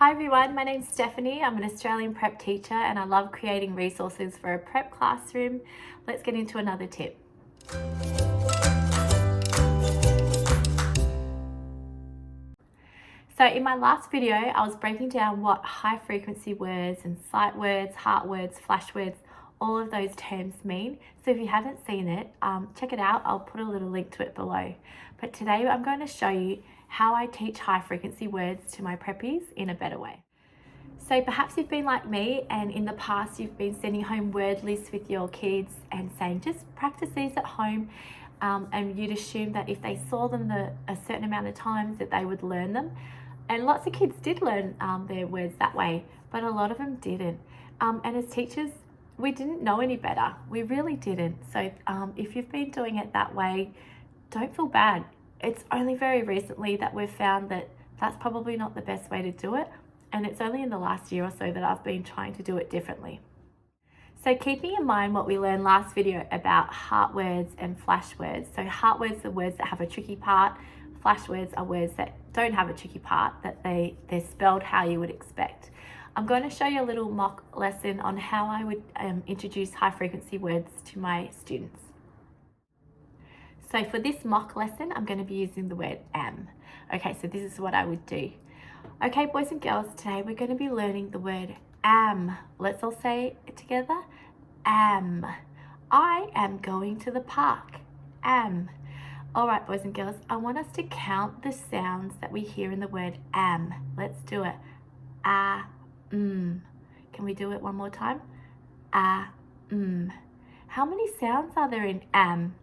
Hi everyone, my name's Stephanie. I'm an Australian prep teacher and I love creating resources for a prep classroom. Let's get into another tip. So in my last video, I was breaking down what high frequency words and sight words, heart words, flash words, all of those terms mean. So if you haven't seen it, check it out. I'll put a little link to it below. But today I'm going to show you how I teach high frequency words to my preppies in a better way. So perhaps you've been like me and in the past you've been sending home word lists with your kids and saying just practice these at home, and you'd assume that if they saw them a certain amount of times that they would learn them. And lots of kids did learn their words that way, but a lot of them didn't. And as teachers, we didn't know any better. We really didn't. So if you've been doing it that way, don't feel bad. It's only very recently that we've found that that's probably not the best way to do it. And it's only in the last year or so that I've been trying to do it differently. So keeping in mind what we learned last video about heart words and flash words. So heart words are words that have a tricky part. Flash words are words that don't have a tricky part, that they're spelled how you would expect. I'm going to show you a little mock lesson on how I would introduce high frequency words to my students. So for this mock lesson, I'm going to be using the word am. Okay, so this is what I would do. Okay, boys and girls, today we're going to be learning the word am. Let's all say it together. Am. I am going to the park. Am. All right, boys and girls, I want us to count the sounds that we hear in the word am. Let's do it. Ah, Can we do it one more time? Ah, How many sounds are there in am?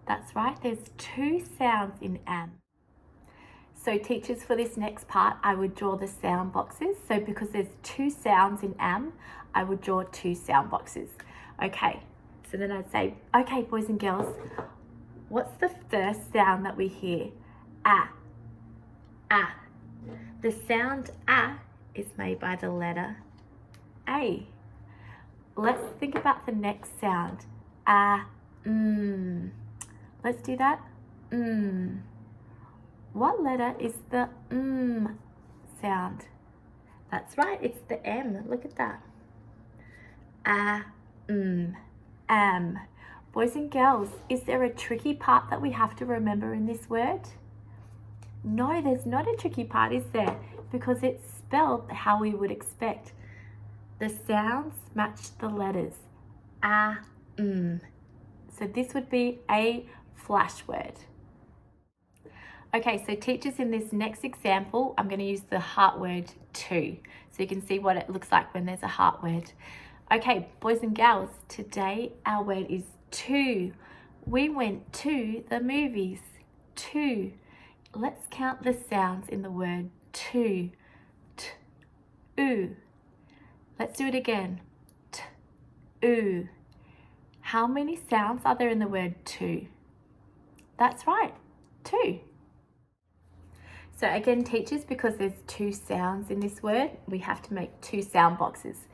That's right, there's 2 sounds in am. So teachers, for this next part, I would draw the sound boxes. So because there's 2 sounds in am, I would draw 2 sound boxes. Okay, so then I'd say, okay, boys and girls, what's the first sound that we hear? Ah, ah. The sound ah is made by the letter A. Let's think about the next sound. Ah, Let's do that. What letter is the sound? That's right, it's the M. Look at that. Am. Boys and girls, is there a tricky part that we have to remember in this word? No, there's not a tricky part, is there? Because it's spelled how we would expect. The sounds match the letters. So this would be a flash word. Okay, so teachers, in this next example, I'm going to use the heart word to, so you can see what it looks like when there's a heart word. Okay, boys and girls, today our word is to. We went to the movies. To. Let's count the sounds in the word to. T, oo. Let's do it again. T, oo. How many sounds are there in the word to? That's right, 2. So again, teachers, because there's 2 sounds in this word, we have to make 2 sound boxes.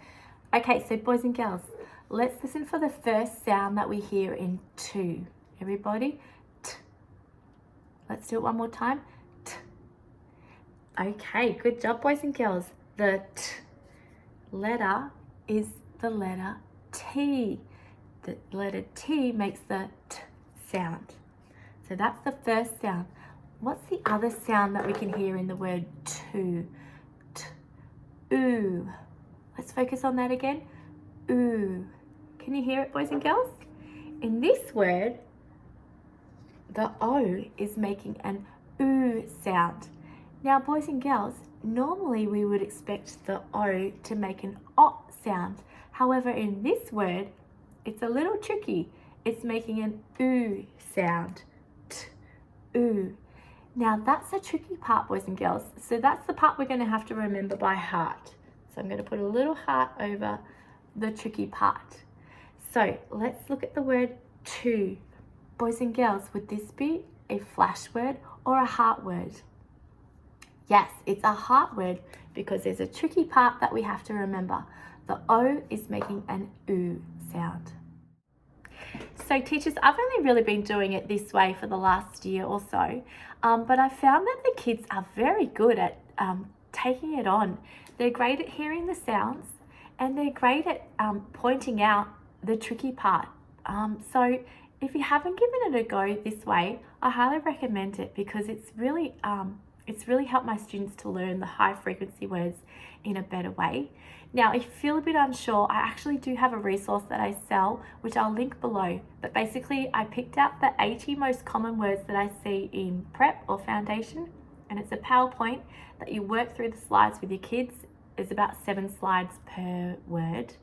Okay, so boys and girls, let's listen for the first sound that we hear in to. Everybody, T. Let's do it one more time. T. Okay, good job, boys and girls. The T letter is the letter T. The letter T makes the T sound. So that's the first sound. What's the other sound that we can hear in the word to? T, oo. Let's focus on that again. Oo. Can you hear it, boys and girls? In this word, the O is making an oo sound. Now, boys and girls, normally we would expect the O to make an O sound. However, in this word, it's a little tricky. It's making an oo sound. T, oo. Now that's a tricky part, boys and girls. So that's the part we're going to have to remember by heart. So I'm going to put a little heart over the tricky part. So let's look at the word to. Boys and girls, would this be a flash word or a heart word? Yes, it's a heart word because there's a tricky part that we have to remember. The O is making an oo sound. So teachers, I've only really been doing it this way for the last year or so, but I found that the kids are very good at taking it on. They're great at hearing the sounds, and they're great at pointing out the tricky part. So if you haven't given it a go this way, I highly recommend it, because it's really helped my students to learn the high frequency words in a better way. Now, if you feel a bit unsure, I actually do have a resource that I sell, which I'll link below. But basically, I picked out the 80 most common words that I see in prep or foundation, and it's a PowerPoint that you work through the slides with your kids. It's about 7 slides per word.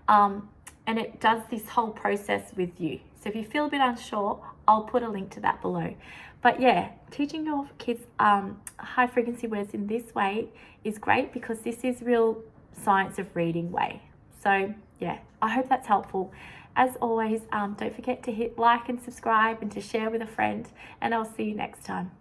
And it does this whole process with you. So if you feel a bit unsure, I'll put a link to that below. But yeah, teaching your kids high frequency words in this way is great, because this is real science of reading way. So yeah, I hope that's helpful. As always, don't forget to hit like and subscribe and to share with a friend, and I'll see you next time.